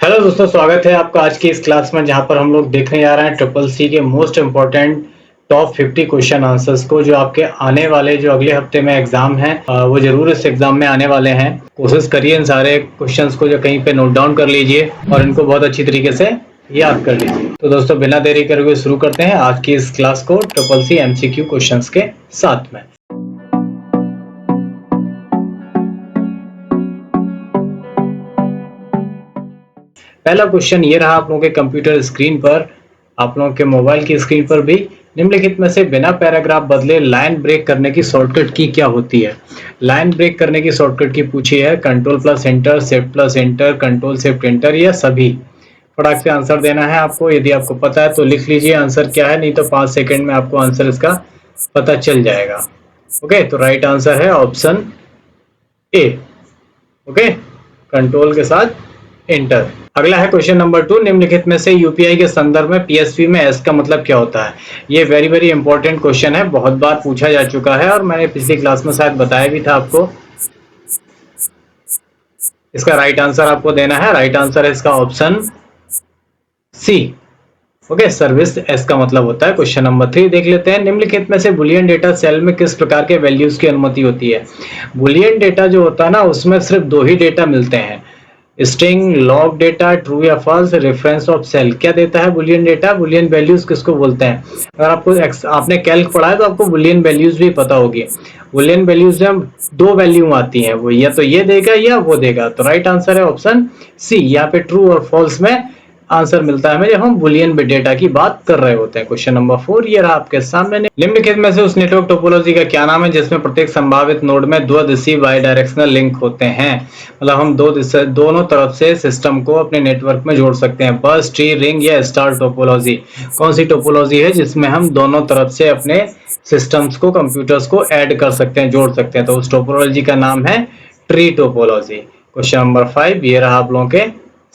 Hello दोस्तों, स्वागत है आपका आज की इस क्लास में जहां पर हम लोग देखने जा रहे हैं ट्रिपल सी के most important top 50 question answers को, जो आपके आने वाले जो अगले हफ्ते में एग्जाम है वो जरूर इस एग्जाम में आने वाले हैं। कोशिश करिए इन सारे क्वेश्चंस को जो कहीं पे नोट डाउन कर लीजिए और इनको बहुत अच्छी तरीके से याद कर लीजिए। तो दोस्तों, बिना देरी करे हुए शुरू करते हैं आज की इस क्लास को ट्रिपल सी एमसीक्यू क्वेश्चंस के साथ में। पहला क्वेश्चन ये रहा आप लोगों के कंप्यूटर स्क्रीन पर, आप लोगों के मोबाइल की स्क्रीन पर भी। निम्नलिखित में से बिना पैराग्राफ बदले लाइन ब्रेक करने की शॉर्टकट की क्या होती है? लाइन ब्रेक करने की शॉर्टकट की पूछी है। Control plus enter, shift plus enter, control shift enter या सभी? फटाक से आंसर देना है आपको। यदि आपको पता है तो लिख लीजिए आंसर क्या है, नहीं तो 5 सेकंड में आपको आंसर इसका पता चल जाएगा। ओके, तो राइट आंसर है ऑप्शन ए। ओके, कंट्रोल के साथ एंटर। अगला है क्वेश्चन नंबर 2। निम्नलिखित में से यूपीआई के संदर्भ में पीएसपी में एस का मतलब क्या होता है? ये वेरी वेरी इंपॉर्टेंट क्वेश्चन है, बहुत बार पूछा जा चुका है और मैंने पिछली क्लास में शायद बताया भी था आपको। इसका राइट आंसर आपको देना है। राइट आंसर है इसका option C. Okay, service S का मतलब होता है। क्वेश्चन नंबर 3 देख लेते हैं। निम्नलिखित में से बुलियन डेटा सेल में किस प्रकार के वैल्यूज की अनुमति होती है? बुलियन डेटा जो होता है ना, उसमें सिर्फ 2 ही डेटा मिलते हैं, स्ट्रिंग, लॉग डेटा, ट्रू या फॉल्स, रेफरेंस ऑफ सेल। क्या देता है बुलियन डेटा? बुलियन वैल्यूज किसको बोलते हैं? अगर आपने कैल्क पढ़ा है तो आपको बुलियन वैल्यूज भी पता होगी। बुलियन वैल्यूज में 2 वैल्यू आती हैं, वो या तो ये देगा या वो देगा। तो राइट आंसर है ऑप्शन सी। यहाँ पे ट्रू और फॉल्स में आंसर मिलता है हमें जब हम बुलियन डेटा की बात कर रहे होते हैं। क्वेश्चन नंबर 4 ये रहा आपके सामने। निम्नलिखित में से उस नेटवर्क टोपोलॉजी का क्या नाम है जिसमें प्रत्येक संभावित नोड में 2 दिशी बाई डायरेक्शनल लिंक होते हैं? मतलब हम दोनों तरफ से सिस्टम को अपने नेटवर्क में जोड़ सकते हैं। बस, ट्री, रिंग या स्टार टोपोलॉजी? कौन सी टोपोलॉजी है जिसमें हम दोनों तरफ से अपने सिस्टम्स को, कंप्यूटर्स को ऐड कर सकते हैं, जोड़ सकते हैं? तो उस टोपोलॉजी का नाम है ट्री टोपोलॉजी। क्वेश्चन नंबर 5 ये रहा आप लोगों के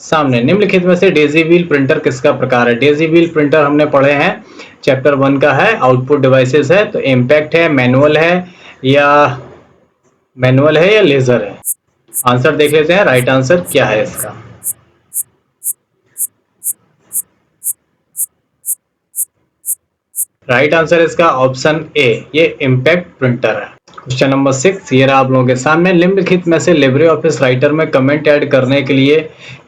सामने। निम्नलिखित में से डेजी व्हील प्रिंटर किसका प्रकार है? डेजी व्हील प्रिंटर हमने पढ़े हैं, चैप्टर 1 का है। आउटपुट डिवाइसेस है, तो इम्पैक्ट है, मैनुअल है या लेजर है? आंसर देख लेते हैं। राइट आंसर क्या है इसका? राइट आंसर इसका ऑप्शन ए, ये इम्पैक्ट प्रिंटर है। क्वेश्चन नंबर 6 ये रहा आप लोगों के सामने। निम्नलिखित में से लिब्रे ऑफिस राइटर में कमेंट ऐड करने के लिए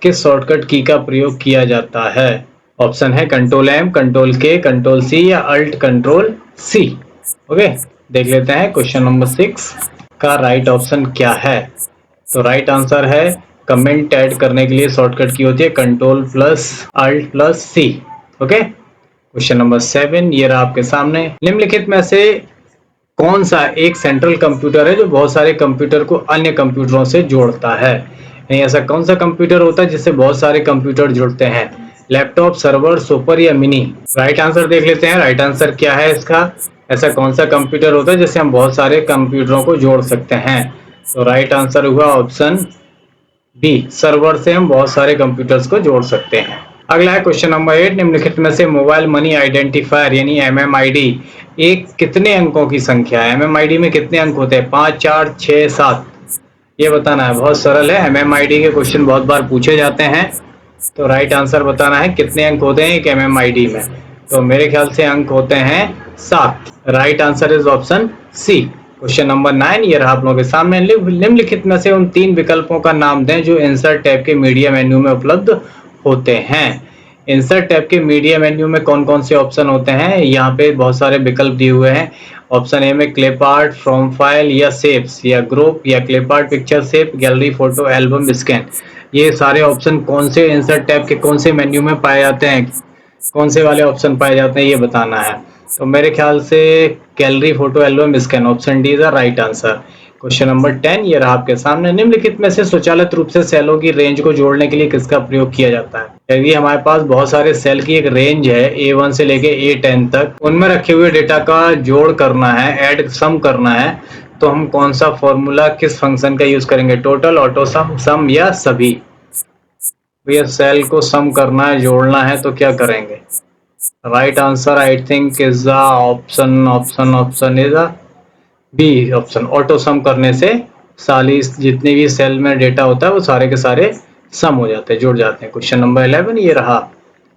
किस शॉर्टकट की का प्रयोग किया जाता है? ऑप्शन है कंट्रोल एम, कंट्रोल के, कंट्रोल सी या अल्ट कंट्रोल सी। ओके, देख लेते हैं क्वेश्चन नंबर 6 का राइट ऑप्शन क्या है। तो राइट आंसर है कमेंट ऐड करने के लिए शॉर्टकट की होती है कंट्रोल प्लस अल्ट प्लस सी। ओके, क्वेश्चन नंबर 7 ये रहा आपके सामने। निम्नलिखित में से कौन सा एक सेंट्रल कंप्यूटर है जो बहुत सारे कंप्यूटर को अन्य कंप्यूटरों से जोड़ता है? नहीं, ऐसा कौन सा कंप्यूटर होता है जिससे बहुत सारे कंप्यूटर जुड़ते हैं? लैपटॉप, सर्वर, सुपर या मिनी? राइट आंसर देख लेते हैं। राइट आंसर क्या है इसका? ऐसा कौन सा कंप्यूटर होता है जिससे हम बहुत सारे कंप्यूटरों को जोड़ सकते हैं? तो राइट आंसर हुआ ऑप्शन बी, सर्वर से हम बहुत सारे कंप्यूटर्स को जोड़ सकते हैं। अगला है क्वेश्चन नंबर 8। निम्नलिखित में से मोबाइल मनी आइडेंटिफायर यानी एमएमआईडी एक कितने अंकों की संख्या है? एमएमआईडी में कितने अंक होते हैं? 5, 4, 6, 7? ये बताना है। बहुत सरल है, एमएमआईडी के क्वेश्चन बहुत बार पूछे जाते हैं। तो राइट आंसर बताना है कितने अंक होते हैं एक एमएमआईडी में। तो मेरे ख्याल से अंक होते हैं 7। Right answer is option C. Question number 9 ये रहा आप लोगों के सामने। निम्नलिखित में से उन 3 विकल्पों का नाम दें जो इंसर्ट टैब के मीडिया मेन्यू में उपलब्ध होते हैं। इंसर्ट टैब के मीडिया मेन्यू में कौन कौन से ऑप्शन होते हैं? यहाँ पे बहुत सारे विकल्प दिए हुए हैं। ऑप्शन ए में क्लिप आर्ट, फ्रॉम फाइल या सेव्स या ग्रुप या clip art, picture save, gallery, photo, album, scan. ये सारे ऑप्शन कौन से इंसर्ट टैब के कौन से मेन्यू में पाए जाते हैं, कौन से वाले ऑप्शन पाए जाते हैं, ये बताना है। तो मेरे ख्याल से gallery, photo, album, scan, option D is the right answer. Question number 10 ये रहा आपके सामने। निम्नलिखित में से स्वचालित रूप से सेलों की रेंज को जोड़ने के लिए किसका प्रयोग किया जाता है? यदि हमारे पास बहुत सारे सेल की एक रेंज है A1 से लेके A10 तक, उनमें रखे हुए डेटा का जोड़ करना है, ऐड सम करना है, तो हम कौन सा फॉर्मूला, किस फंक्शन का यूज करेंगे? टोटल, ऑटो सम, सम या सभी? ये सेल को सम करना है, जोड़ना है, तो क्या करेंगे? Right answer I think is the option is B, option. Auto sum करने से सारी जितने भी सेल में डेटा होता है वो सारे के सारे सम हो जाते हैं, जुड़ जाते हैं। क्वेश्चन नंबर 11 ये रहा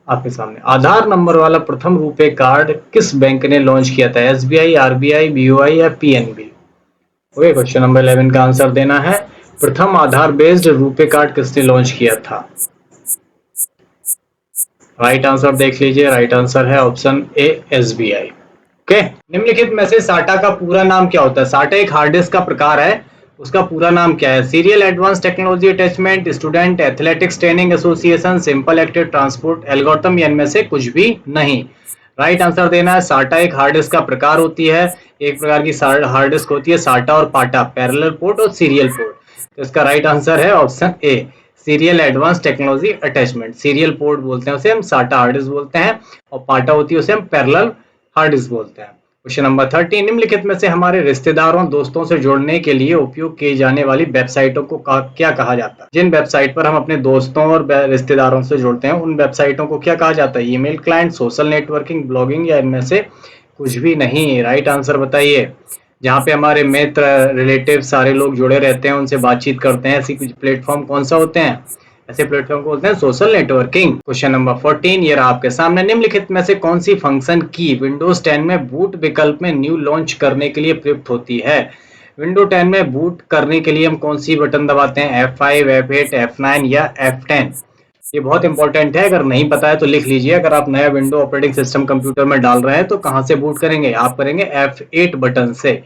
आपके सामने। आधार नंबर वाला प्रथम रुपए कार्ड किस बैंक ने लॉन्च किया था? एसबीआई, आरबीआई, बीओआई या पीएनबी? ओके, क्वेश्चन नंबर 11 का आंसर देना है। प्रथम आधार बेस्ड रुपए कार्ड किसने लॉन्च किया था? राइट आंसर देख लीजिए, राइट आंसर है ऑप्शन ए, एसबीआई। ओके, निम्नलिखित में से साटा का पूरा नाम क्या होता है? साटा एक हार्ड डिस्क का प्रकार है, उसका पूरा नाम क्या है? Serial advance technology attachment, student athletics training association, simple active transport algorithm, या इनमें से कुछ भी नहीं। राइट आंसर देना है। साटा एक हार्ड डिस्क का प्रकार होती है, एक प्रकार की हार्ड डिस्क होती है साटा और पाटा, पैरेलल पोर्ट और सीरियल पोर्ट। तो इसका राइट आंसर है option A, serial advance technology attachment. Serial port बोलते हैं उसे हम, साटा हार्ड डिस्क बोलते हैं, और पाटा होती है उसे हम पैरेलल हार्ड डिस्क बोलते हैं। क्वेश्चन नंबर 13, निम्नलिखित में से हमारे रिश्तेदारों दोस्तों से जुड़ने के लिए उपयोग की जाने वाली वेबसाइटों को क्या कहा जाता है? जिन वेबसाइट पर हम अपने दोस्तों और रिश्तेदारों से जुड़ते हैं उन वेबसाइटों को क्या कहा जाता है? Email client, social networking, blogging, या इनमें से कुछ भी नहीं। राइट आंसर बताइए। जहाँ पे हमारे मित्र रिलेटिव सारे लोग जुड़े रहते हैं, उनसे बातचीत करते हैं, ऐसी कुछ प्लेटफॉर्म कौन सा होते हैं? ऐसे प्लेटफॉर्म को बोलते हैं सोशल नेटवर्किंग। क्वेश्चन नंबर 14 ये रहा आपके सामने। निम्नलिखित में से कौन सी फंक्शन की विंडोज 10 में बूट विकल्प में न्यू लॉन्च करने के लिए प्रयुक्त होती है? विंडो 10 में बूट करने के लिए हम कौन सी बटन दबाते हैं? F5, F8, F9 या F10? ये बहुत इंपॉर्टेंट है, अगर नहीं पता है तो लिख लीजिए। अगर आप नया विंडो ऑपरेटिंग सिस्टम कंप्यूटर में डाल रहे हैं तो कहां से बूट करेंगे? आप करेंगे F8 बटन से।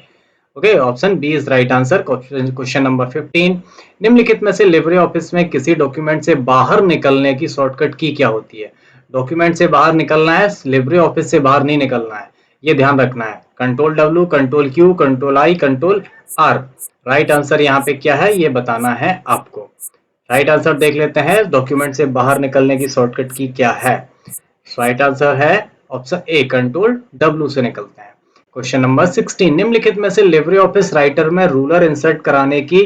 Okay, option B is right answer. Question number 15, निम्नलिखित में से लिब्रे ऑफिस में किसी डॉक्यूमेंट से बाहर निकलने की शॉर्टकट की क्या होती है? डॉक्यूमेंट से बाहर निकलना है, लिब्रे ऑफिस से बाहर नहीं निकलना है, ये ध्यान रखना है। Control W, control Q, control I, control R। Right answer यहाँ पे क्या है ये बताना है आपको। राइट आंसर देख लेते हैं, डॉक्यूमेंट से बाहर निकलने की शॉर्टकट की क्या है? राइट आंसर है ऑप्शन ए, कंट्रोल W से निकलते हैं। क्वेश्चन नंबर 16, निम्नलिखित में से लिब्रे ऑफिस राइटर में रूलर इंसर्ट कराने की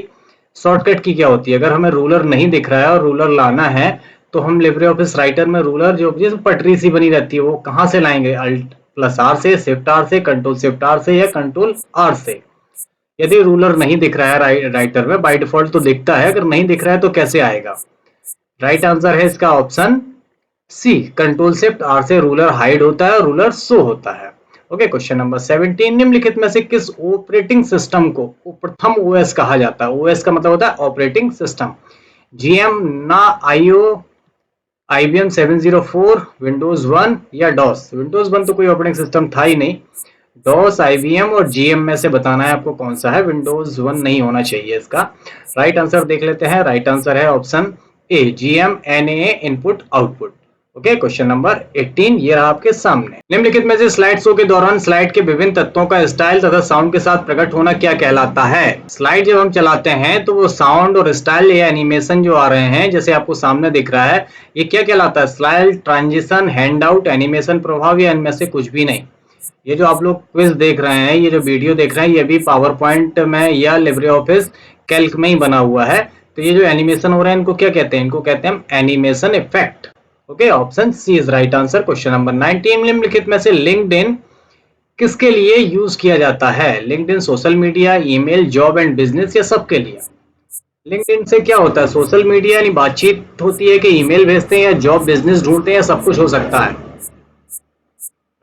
शॉर्टकट की क्या होती है? अगर हमें रूलर नहीं दिख रहा है और रूलर लाना है तो हम लिब्रे ऑफिस राइटर में रूलर जो पटरी सी बनी रहती है वो कहाँ से लाएंगे? Alt+R से, Shift+R से, Control+Shift+R से, या Control+R से? यदि रूलर नहीं दिख रहा है राइटर में, बाय डिफॉल्ट तो दिखता है, अगर नहीं दिख रहा है तो कैसे आएगा? राइट आंसर है इसका ऑप्शन सी, Control+Shift+R से रूलर हाइड होता है और रूलर शो होता है। ओके, क्वेश्चन नंबर 17, निम्नलिखित में से किस ऑपरेटिंग सिस्टम को प्रथम ओएस कहा जाता है? ओएस का मतलब होता है ऑपरेटिंग सिस्टम। जीएम, ना, आईओ, IBM 704, विंडोज 1 या डॉस? विंडोज 1 तो कोई ऑपरेटिंग सिस्टम था ही नहीं। डॉस, IBM और GM में से बताना है आपको कौन सा है। विंडोज 1 नहीं होना चाहिए इसका। राइट आंसर देख लेते हैं, राइट आंसर है option A, GM NAA input output. Okay, question number 18 ये रहा आपके सामने। निम्नलिखित में से स्लाइड शो के दौरान स्लाइड के विभिन्न तत्वों का स्टाइल तथा साउंड के साथ प्रकट होना क्या कहलाता है? स्लाइड जब हम चलाते हैं तो वो साउंड और स्टाइल या एनिमेशन जो आ रहे हैं, जैसे आपको सामने दिख रहा है, ये क्या कहलाता है? Slide, transition, hand out, animation प्रभाव, या इनमें से कुछ भी नहीं। ये जो आप लोग क्विज देख रहे हैं, ये जो वीडियो देख रहे हैं, ये भी पावर पॉइंट में या लिब्रे ऑफिस कैल्क में ही बना हुआ है। तो ये जो एनिमेशन हो रहा है इनको क्या कहते हैं? इनको कहते हैं animation effect. Okay, option C is right answer. Question number 19, निम्नलिखित में से लिंक्डइन किसके लिए यूज किया जाता है? LinkedIn social media, email, job and business, या सबके लिए? लिंक्डइन से क्या होता है? सोशल मीडिया यानी बातचीत होती है, कि ईमेल भेजते हैं, या जॉब बिजनेस ढूंढते हैं, या सब कुछ हो सकता है?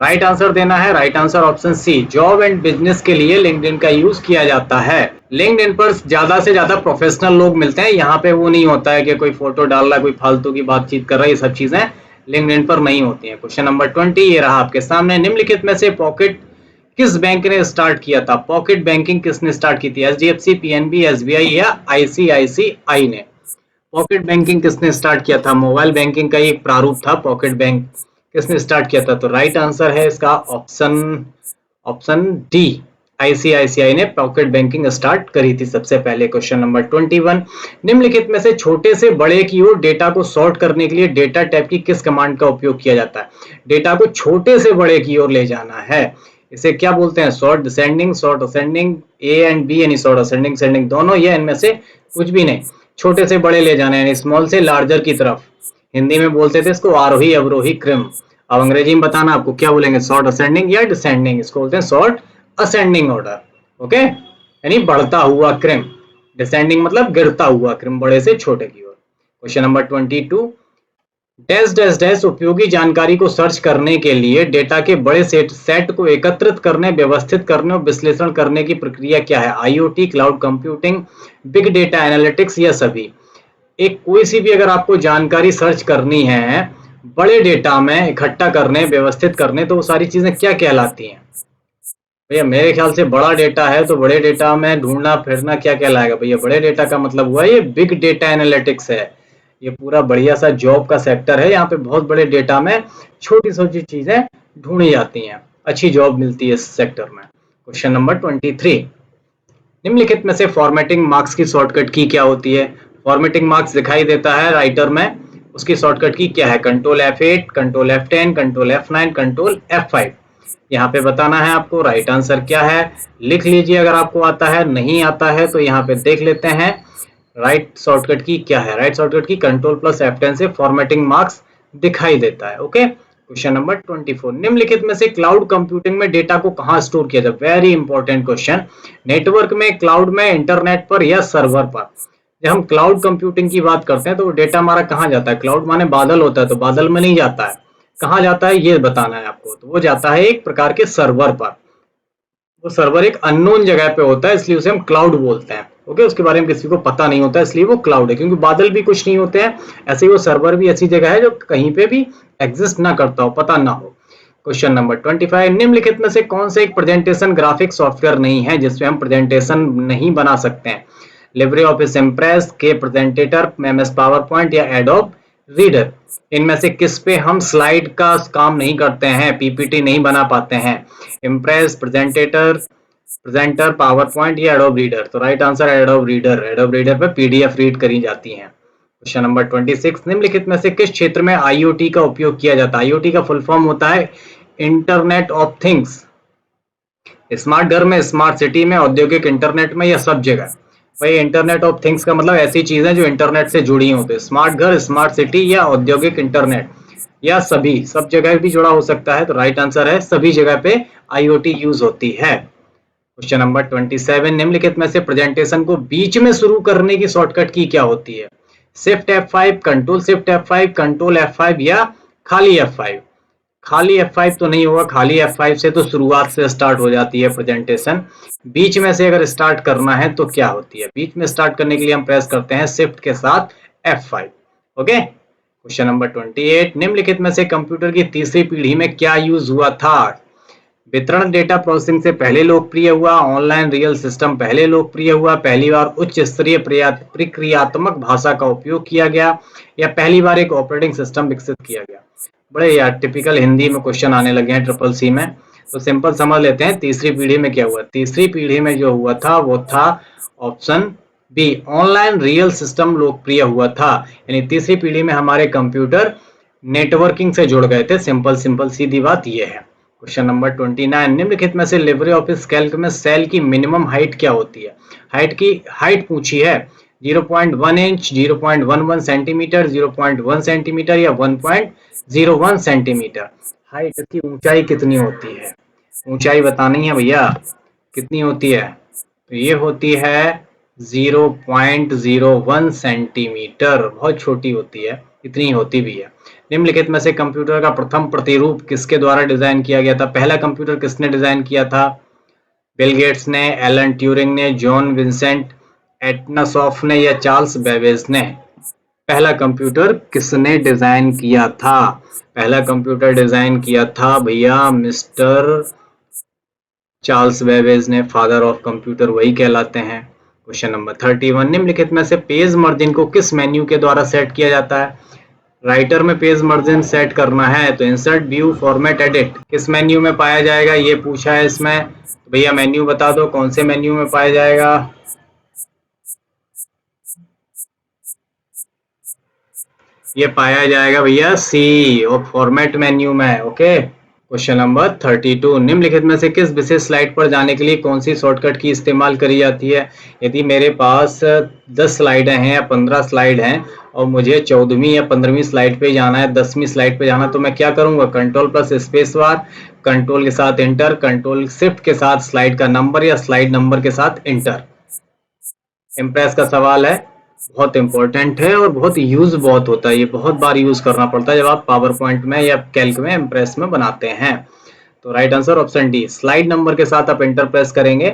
राइट आंसर देना है, right answer option C, job and business के लिए लिंक्डइन का यूज किया जाता है। लिंक्डइन पर ज्यादा से ज्यादा प्रोफेशनल लोग मिलते हैं, यहाँ पे वो नहीं होता है कि कोई फोटो डाल रहा है, कोई फालतू की बातचीत कर रहा है, ये सब चीजें लिंक्डइन पर नहीं होती हैं। क्वेश्चन नंबर 20 ये रहा आपके सामने। निम्नलिखित में से पॉकेट किस बैंक ने स्टार्ट किया था? पॉकेट बैंकिंग किसने स्टार्ट की थी? HDFC, PNB, SBI या ICICI ने? पॉकेट बैंकिंग किसने स्टार्ट किया था? मोबाइल बैंकिंग का एक प्रारूप था पॉकेट बैंक, किसने स्टार्ट किया था? तो राइट आंसर है इसका ऑप्शन डी, ICICI ने पॉकेट बैंकिंग स्टार्ट करी थी सबसे पहले। क्वेश्चन नंबर 21, निम्नलिखित में से छोटे से बड़े की ओर डेटा को सॉर्ट करने के लिए डेटा टाइप की किस कमांड का उपयोग किया जाता है? डेटा को छोटे से बड़े की ओर ले जाना है, इसे क्या बोलते हैं? Sort descending, sort ascending, A and B यानी सॉर्ट असेंडिंग सेंडिंग दोनों, या इनमें से कुछ भी नहीं। छोटे से बड़े ले जाना है यानी स्मॉल से लार्जर की तरफ। हिंदी में बोलते थे इसको आरोही अवरोही क्रम। अब अंग्रेजी में बताना आपको क्या बोलेंगे, सॉर्ट असेंडिंग या डिसेंडिंग? इसको बोलते हैं सॉर्ट असेंडिंग ऑर्डर। ओके, यानी बढ़ता हुआ क्रम। डिसेंडिंग मतलब गिरता हुआ क्रम, बड़े से छोटे की ओर। Question number 22, dash dash dash उपयोगी जानकारी को सर्च करने के लिए डेटा के बड़े सेट को एकत्रित करने, व्यवस्थित करने और विश्लेषण करने की प्रक्रिया क्या है? IoT, cloud computing, big data analytics या सभी? एक कोई सी भी अगर आपको जानकारी सर्च करनी है बड़े डेटा में इकट्ठा करने, व्यवस्थित करने, तो वो सारी चीजें क्या कहलाती हैं भैया? मेरे ख्याल से बड़ा डेटा है तो बड़े डेटा में ढूंढना फिरना क्या कहलाएगा भैया? बड़े डेटा का मतलब हुआ ये बिग डेटा एनालिटिक्स है। ये पूरा बढ़िया सा जॉब का सेक्टर है, यहाँ पे बहुत बड़े डेटा में छोटी छोटी चीजें ढूंढी जाती हैं, अच्छी जॉब मिलती है इस सेक्टर में। क्वेश्चन नंबर 23, निम्नलिखित में से फॉर्मेटिंग मार्क्स की शॉर्टकट की क्या होती है? फॉर्मेटिंग मार्क्स दिखाई देता है राइटर में, उसकी शॉर्टकट की क्या है? Control F8, control F10, control F9, control F5। यहाँ पे बताना है आपको राइट आंसर क्या है, लिख लीजिए अगर आपको आता है, नहीं आता है तो यहाँ पे देख लेते हैं राइट शॉर्टकट की क्या है। राइट शॉर्टकट की कंट्रोल प्लस F10 से फॉर्मेटिंग मार्क्स दिखाई देता है। ओके, क्वेश्चन नंबर 24, निम्नलिखित में से क्लाउड कंप्यूटिंग में डेटा को कहाँ स्टोर किया जाए? Very important question. नेटवर्क में, क्लाउड में, इंटरनेट पर या सर्वर पर? जब हम क्लाउड कंप्यूटिंग की बात करते हैं तो डेटा हमारा कहाँ जाता है? क्लाउड माने बादल होता है, तो बादल में नहीं जाता है, कहाँ जाता है ये बताना है आपको। तो वो जाता है एक प्रकार के सर्वर पर। वो सर्वर एक अननोन जगह पे होता है, इसलिए उसे हम क्लाउड बोलते हैं। ओके, उसके बारे में किसी को पता नहीं होता, इसलिए वो क्लाउड है। क्योंकि बादल भी कुछ नहीं होते हैं, ऐसे ही वो सर्वर भी ऐसी जगह है जो कहीं पे भी एग्जिस्ट ना करता हो, पता ना हो। क्वेश्चन नंबर 25, निम्नलिखित में से कौन सा एक प्रेजेंटेशन ग्राफिक सॉफ्टवेयर नहीं है जिसमें हम प्रेजेंटेशन नहीं बना सकते हैं? लिब्रे ऑफिस इम्प्रेस, के प्रेजेंटेटर, MS पावर पॉइंट या एडोब रीडर? इनमें से किस पे हम स्लाइड का काम नहीं करते हैं, पीपीटी नहीं बना पाते हैं? इम्प्रेस, प्रेजेंटर, पावर पॉइंट या एडोब रीडर? तो right answer adobe reader. Adobe reader पे पीडीएफ रीड करी जाती है। क्वेश्चन नंबर 26, निम्नलिखित में से किस क्षेत्र में आईओटी का उपयोग किया जाता है? आईओटी का फुल फॉर्म होता है इंटरनेट ऑफ थिंग्स। स्मार्ट घर में, स्मार्ट सिटी में, औद्योगिक इंटरनेट में या सब जगह? भाई इंटरनेट ऑफ थिंग्स का मतलब ऐसी चीजें जो इंटरनेट से जुड़ी होती है। स्मार्ट घर, स्मार्ट सिटी या औद्योगिक इंटरनेट या सभी, सब जगह भी जुड़ा हो सकता है। तो राइट आंसर है सभी जगह पे आईओटी यूज होती है। क्वेश्चन नंबर 27, निम्नलिखित में से प्रेजेंटेशन को बीच में शुरू करने की शॉर्टकट की क्या होती है? Shift F5, control shift F5, control F5 या खाली F5? खाली F5 तो नहीं होगा, खाली F5 से तो शुरुआत से स्टार्ट हो जाती है प्रेजेंटेशन। बीच में से अगर स्टार्ट करना है तो क्या होती है? बीच में स्टार्ट करने के लिए हम प्रेस करते हैं शिफ्ट के साथ F5। ओके, क्वेश्चन नंबर 28, निम्नलिखित में से कंप्यूटर की तीसरी पीढ़ी में क्या यूज हुआ था? वितरण डेटा प्रोसेसिंग से पहले लोकप्रिय हुआ, ऑनलाइन रियल सिस्टम पहले लोकप्रिय हुआ, पहली बार उच्च स्तरीय प्रक्रियात्मक भाषा का उपयोग किया गया या पहली बार एक ऑपरेटिंग सिस्टम विकसित किया गया? बड़े यार टिपिकल हिंदी में क्वेश्चन आने लगे हैं ट्रिपल सी में, तो सिंपल समझ लेते हैं। तीसरी पीढ़ी में क्या हुआ? तीसरी पीढ़ी में जो हुआ था वो था option B, online real system लोकप्रिय हुआ था। यानी तीसरी पीढ़ी में हमारे कंप्यूटर नेटवर्किंग से जुड़ गए थे। सिंपल सिंपल सीधी बात ये है। क्वेश्चन नंबर 29, निम्नलिखित में से लिब्रे ऑफिस कैल्क में सेल की मिनिमम हाइट क्या होती है? हाइट पूछी है। 0.1 इंच, 0.11 सेंटीमीटर, 0.1 सेंटीमीटर या 1.01 सेंटीमीटर? हाइट की ऊंचाई कितनी होती है? ऊंचाई बतानी है भैया, कितनी होती है? तो ये होती है 0.01 सेंटीमीटर, बहुत छोटी होती है, इतनी होती भी है। निम्नलिखित में से कंप्यूटर का प्रथम प्रतिरूप किसके द्वारा डिजाइन किया गया था? पहला कंप्यूटर किसने डिजाइन किया था? बिल गेट्स ने, एलन ट्यूरिंग ने, जॉन विंसेंट एटनसॉफ ने या चार्ल्स बेबेज ने? पहला कंप्यूटर किसने डिजाइन किया था? पहला कंप्यूटर डिजाइन किया था भैया मिस्टर चार्ल्स बेबेज ने, फादर ऑफ कंप्यूटर वही कहलाते हैं। क्वेश्चन नंबर 31, निम्नलिखित में से पेज मार्जिन को किस मेन्यू के द्वारा सेट किया जाता है? राइटर में पेज मार्जिन सेट करना है तो इंसर्ट, व्यू, फॉर्मेट, एडिट किस मेन्यू में पाया जाएगा ये पूछा है इसमें। तो भैया मेन्यू बता दो कौन से मेन्यू में पाया जाएगा? ये पाया जाएगा भैया सी और फॉर्मेट मेन्यू में। ओके, क्वेश्चन नंबर 32, निम्नलिखित में से किस विशेष स्लाइड पर जाने के लिए कौन सी शॉर्टकट की इस्तेमाल करी जाती है? यदि मेरे पास 10 स्लाइडें हैं या 15 स्लाइड हैं और मुझे 14वीं या 15वीं स्लाइड पे जाना है, 10वीं स्लाइड पे जाना, तो मैं क्या करूंगा? Control plus space bar, control के साथ इंटर, कंट्रोल शिफ्ट के साथ स्लाइड का नंबर या स्लाइड नंबर के साथ इंटर। इम्प्रेस का सवाल है। बहुत इंपॉर्टेंट है और बहुत यूज बहुत होता है, ये बहुत बार यूज करना पड़ता है जब आप पावर पॉइंट में या कैल्क में इम्प्रेस में बनाते हैं। तो right answer option D. Slide number के साथ आप एंटर प्रेस करेंगे,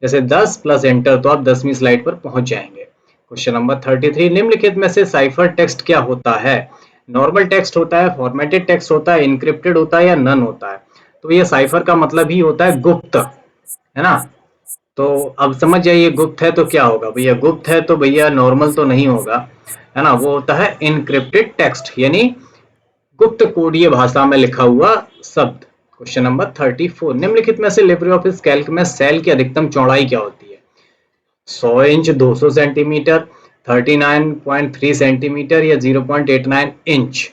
जैसे 10 प्लस एंटर, तो आप 10वीं स्लाइड पर पहुंच जाएंगे। क्वेश्चन नंबर 33, निम्नलिखित में से साइफर टेक्स्ट क्या होता है? नॉर्मल टेक्स्ट होता है, फॉर्मेटेड टेक्स्ट होता है, इनक्रिप्टेड होता है या नन होता है? तो ये साइफर का मतलब ही होता है गुप्त, है ना। तो अब समझ जाइए गुप्त है तो क्या होगा भैया, गुप्त है तो भैया नॉर्मल तो नहीं होगा, है ना, वो होता है इनक्रिप्टेड टेक्स्ट, यानी गुप्त कोडीय भाषा में लिखा हुआ शब्द। क्वेश्चन नंबर 34, निम्नलिखित में से लिब्रे ऑफिस कैल्क में सेल की अधिकतम चौड़ाई क्या होती है? 100 इंच, 200 सेंटीमीटर, 39.3 सेंटीमीटर या 0.89 इंच?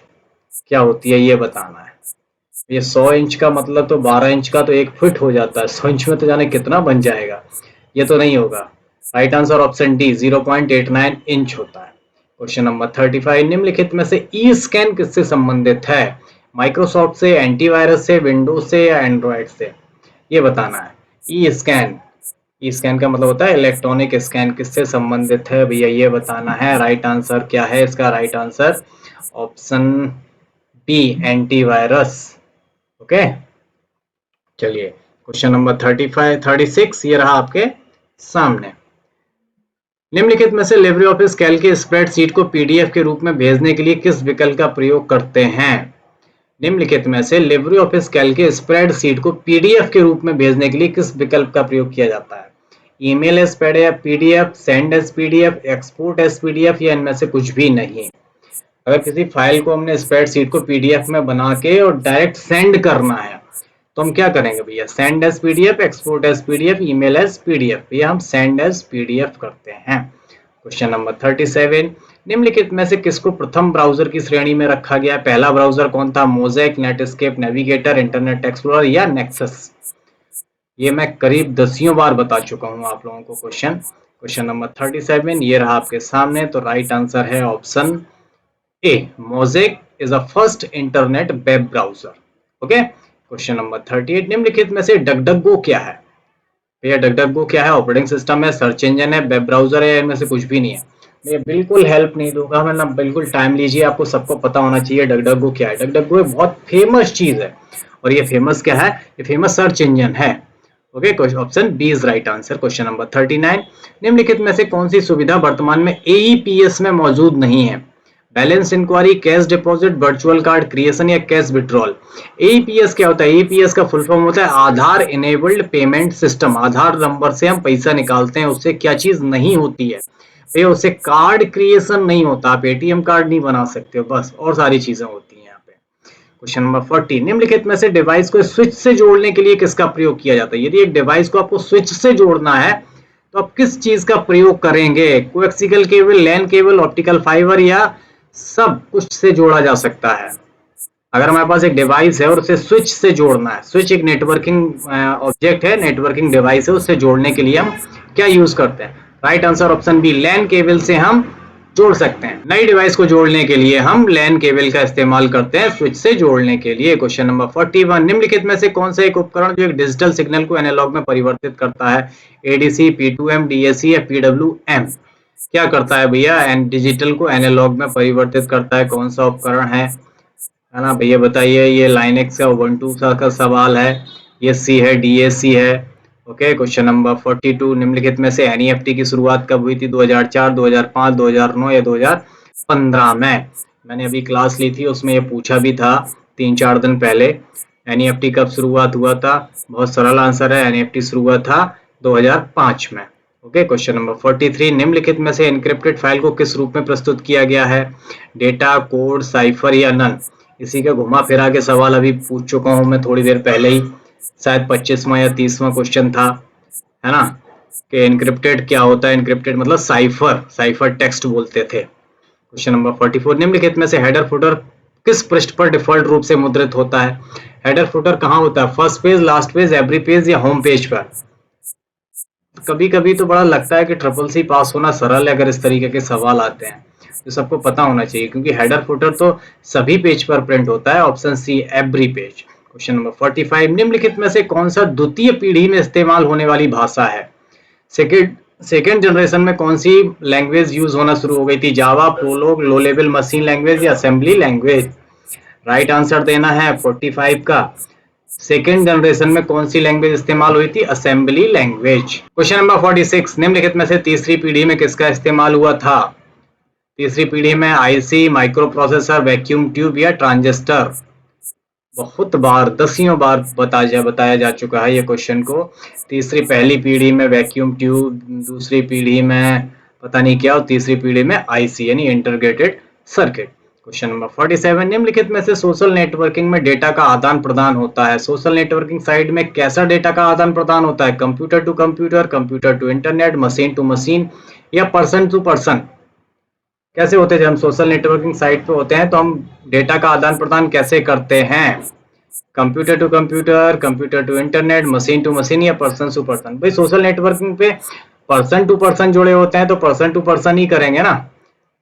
क्या होती है ये बताना है। ये 100 इंच का मतलब तो 12 इंच का तो 1 फुट हो जाता है, 100 इंच में तो जाने कितना बन जाएगा, ये तो नहीं होगा। Right answer option D 0.89 inch होता है। क्वेश्चन नंबर 35, निम्नलिखित में से ई स्कैन किससे संबंधित है? माइक्रोसॉफ्ट से, एंटीवायरस से, विंडोज से या एंड्रॉयड से? ये बताना है। ई स्कैन, ई स्कैन का मतलब होता है इलेक्ट्रॉनिक स्कैन, किससे संबंधित है भैया ये बताना है। राइट आंसर क्या है इसका? Right answer option B antivirus. Okay, चलिए क्वेश्चन नंबर 36 ये रहा आपके सामने। निम्नलिखित में से लिब्रे ऑफिस कैल्क के स्प्रेडशीट को पीडीएफ के रूप में भेजने के लिए किस विकल्प का प्रयोग करते हैं? निम्नलिखित में से लिब्रे ऑफिस कैल्क के स्प्रेडशीट को पीडीएफ के रूप में भेजने के लिए किस विकल्प का प्रयोग किया जाता है? Email as PDF, send as PDF, export as PDF या इनमें से कुछ भी नहीं? अगर किसी फाइल को हमने स्प्रेडशीट को पीडीएफ में बना के और डायरेक्ट सेंड करना है तो हम क्या करेंगे भैया? Send as PDF, export as PDF, email as PDF? भैया हम सेंड एज पीडीएफ करते हैं। क्वेश्चन नंबर 37, निम्नलिखित में से किसको प्रथम ब्राउजर की श्रेणी में रखा गया? पहला ब्राउजर कौन था? Mosaic, Netscape, navigator, internet explorer या नेक्सस? ये मैं करीब 10 बार बता चुका हूं आप लोगों को क्वेश्चन। क्वेश्चन नंबर 37 ये रहा आपके सामने, तो राइट आंसर है option A, mosaic is a first internet web browser. Okay, question number 38, निम्नलिखित में से डकडगो क्या है? भैया डकडगो क्या है? ऑपरेटिंग सिस्टम है, सर्च इंजन है, वेब ब्राउजर है, इनमें से कुछ भी नहीं है। मैं बिल्कुल हेल्प नहीं दूंगा मैं ना, बिल्कुल टाइम लीजिए, आपको सबको पता होना चाहिए डकडगो क्या है। डकडगो एक बहुत फेमस चीज है, और ये फेमस क्या है? ये फेमस सर्च इंजन है। Okay, option B is right answer. Question number 39, निम्नलिखित में से कौन सी सुविधा वर्तमान में एईपीएस में मौजूद नहीं है? Balance inquiry, cash deposit, virtual card creation या कैश विड्रॉल? एईपीएस क्या होता है? एईपीएस का फुल फॉर्म होता है Aadhaar enabled payment system. Aadhaar number से हम पैसा निकालते हैं, उससे क्या चीज नहीं होती है भैया? उससे कार्ड क्रिएशन नहीं होता, आप एटीएम कार्ड नहीं बना सकते हो बस, और सारी चीजें होती हैं यहाँ पे। क्वेश्चन नंबर 40, निम्नलिखित में से डिवाइस को स्विच से जोड़ने के लिए किसका प्रयोग किया जाता है? यदि एक डिवाइस को आपको स्विच से जोड़ना है तो आप किस चीज का प्रयोग करेंगे? Coaxial cable, LAN cable, optical fibre या सब कुछ से जोड़ा जा सकता है। अगर हमारे पास एक डिवाइस है और उसे स्विच से जोड़ना है, स्विच एक नेटवर्किंग ऑब्जेक्ट है, नेटवर्किंग डिवाइस है, उससे जोड़ने के लिए हम क्या यूज करते हैं? Right answer option B, LAN cable से हम जोड़ सकते हैं। नई डिवाइस को जोड़ने के लिए हम लैन केबल का इस्तेमाल करते हैं स्विच से जोड़ने के लिए। क्वेश्चन नंबर 41, निम्नलिखित में से कौन सा एक उपकरण जो एक डिजिटल सिग्नल को एनालॉग में परिवर्तित करता है? एडीसी, पी2एम, डीएसी या पीडब्ल्यूएम? क्या करता है भैया? एंड डिजिटल को एनालॉग में परिवर्तित करता है, कौन सा उपकरण है ना भैया बताइए? ये लाइनेक्स का उबुंटू का सवाल है, ये सी है, डीएसी है। ओके, क्वेश्चन नंबर 42, निम्नलिखित में से एनईएफटी की शुरुआत कब हुई थी? 2004, 2005, 2009 या 2015 में? मैंने अभी क्लास ली थी, उसमें ये पूछा भी था 3-4 दिन पहले, एनईएफटी कब शुरुआत हुआ था? बहुत सरल आंसर है, एनईएफटी शुरू हुआ था 2005 में। ओके, क्वेश्चन नंबर 43, निम्नलिखित में से एन्क्रिप्टेड फाइल को किस रूप में प्रस्तुत किया गया है? डेटा, कोड, साइफर या नन? इसी का घुमा फिरा के सवाल अभी पूछ चुका हूं मैं थोड़ी देर पहले ही, शायद 25वां या 30वां क्वेश्चन था, है ना, कि एन्क्रिप्टेड क्या होता है? एन्क्रिप्टेड मतलब साइफर, साइफर टेक्स्ट बोलते थे। क्वेश्चन नंबर 44, निम्नलिखित में से हेडर फुटर किस पृष्ठ पर डिफॉल्ट रूप से मुद्रित होता है? हेडर फुटर कहाँ होता है? First page, last page, every page या होम पेज पर? कभी कभी तो बड़ा लगता है कि ट्रिपल सी पास होना सरल है अगर इस तरीके के सवाल आते हैं, तो सबको पता होना चाहिए, क्योंकि हेडर फुटर तो सभी पेज पर प्रिंट होता है। Option see every page. Question number 45, निम्नलिखित में से कौन सा द्वितीय पीढ़ी में इस्तेमाल होने वाली भाषा है? सेकेंड सेकेंड जनरेशन में कौन सी लैंग्वेज यूज होना शुरू हो गई थी? Java, Prolog, low level machine language या असेंबली लैंग्वेज? राइट आंसर देना है 45 का। सेकेंड जनरेशन में कौन सी लैंग्वेज इस्तेमाल हुई थी? Assembly language. क्वेश्चन नंबर 46, निम्नलिखित में से तीसरी पीढ़ी में किसका इस्तेमाल हुआ था? तीसरी पीढ़ी में IC, micro processor, vacuum tube या ट्रांजिस्टर? बहुत बार, दसियों बार बताया जा चुका है ये क्वेश्चन को। पहली पीढ़ी में वैक्यूम ट्यूब, दूसरी पीढ़ी में पता नहीं क्या, और तीसरी पीढ़ी में आईसी यानी इंटीग्रेटेड सर्किट। क्वेश्चन नंबर 47, निम्नलिखित में से सोशल नेटवर्किंग में डेटा का आदान प्रदान होता है? सोशल नेटवर्किंग साइट में कैसा डेटा का आदान प्रदान होता है? Computer to computer, computer to internet, machine to machine या पर्सन टू पर्सन? कैसे होते हैं? जब हम सोशल नेटवर्किंग साइट पे होते हैं तो हम डेटा का आदान प्रदान कैसे करते हैं? Computer to computer, computer to internet, machine to machine या पर्सन टू पर्सन? भाई सोशल नेटवर्किंग पे पर्सन टू पर्सन जुड़े होते हैं तो पर्सन टू पर्सन ही करेंगे ना,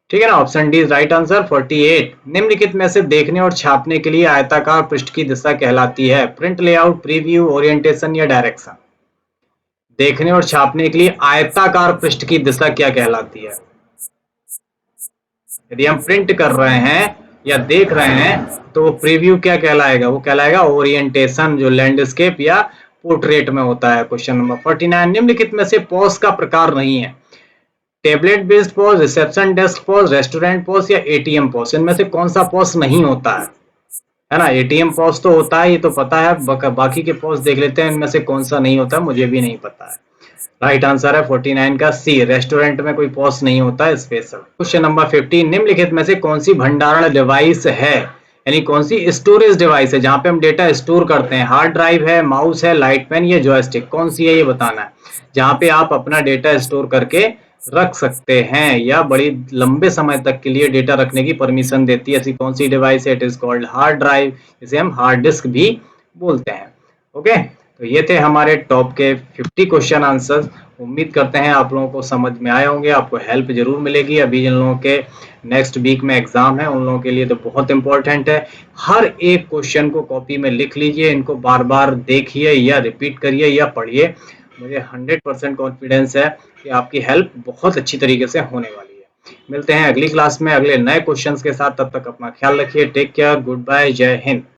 ठीक है ना। Option D is right answer. 48, निम्नलिखित में से देखने और छापने के लिए आयताकार पृष्ठ की दिशा कहलाती है? प्रिंट लेआउट, प्रीव्यू, ओरिएंटेशन या डायरेक्शन? देखने और छापने के लिए आयताकार पृष्ठ की दिशा क्या कहलाती है? यदि हम प्रिंट कर रहे हैं या देख रहे हैं तो वो प्रीव्यू क्या कहलाएगा? वो कहलाएगा ओरिएंटेशन, जो लैंडस्केप या पोर्ट्रेट में होता है। क्वेश्चन नंबर 49, निम्नलिखित में से पॉज का प्रकार नहीं है? Tablet based pause, reception desk pause, restaurant pause या एटीएम पॉज? इनमें से कौन सा पॉज नहीं होता है ना? एटीएम पॉज तो होता है, ये तो पता है, बाकी के पॉज देख लेते हैं इनमें से कौन सा नहीं होता, मुझे भी नहीं पता है। राइट आंसर है 49 का सी, रेस्टोरेंट में कोई पॉज नहीं होता है स्पेशल। क्वेश्चन नंबर 15, निम्नलिखित में से कौन सी भंडारण डिवाइस है, यानी कौन सी स्टोरेज डिवाइस है जहां पे हम डेटा स्टोर करते हैं? हार्ड ड्राइव है, माउस है, लाइट पेन या जॉयस्टिक? कौन सी है ये बताना है, जहां पे आप अपना डेटा स्टोर करके रख सकते हैं या बड़ी लंबे समय तक के लिए डेटा रखने की परमिशन देती है, ऐसी कौन सी डिवाइस है? It is called hard drive, जिसे हम हार्ड डिस्क भी बोलते हैं। ओके, तो ये थे हमारे टॉप के 50 क्वेश्चन आंसर्स। उम्मीद करते हैं आप लोगों को समझ में आए होंगे, आपको हेल्प जरूर मिलेगी। अभी जिन लोगों के नेक्स्ट वीक में एग्जाम है उन लोगों के लिए तो बहुत इंपॉर्टेंट है। हर एक क्वेश्चन को कॉपी में लिख लीजिए, इनको बार बार देखिए या रिपीट करिए या पढ़िए। मुझे 100% कॉन्फिडेंस है कि आपकी हेल्प बहुत अच्छी तरीके से होने वाली है। मिलते हैं अगली क्लास में अगले नए क्वेश्चंस के साथ, तब तक अपना ख्याल रखिए। टेक केयर, गुड बाय, जय हिंद।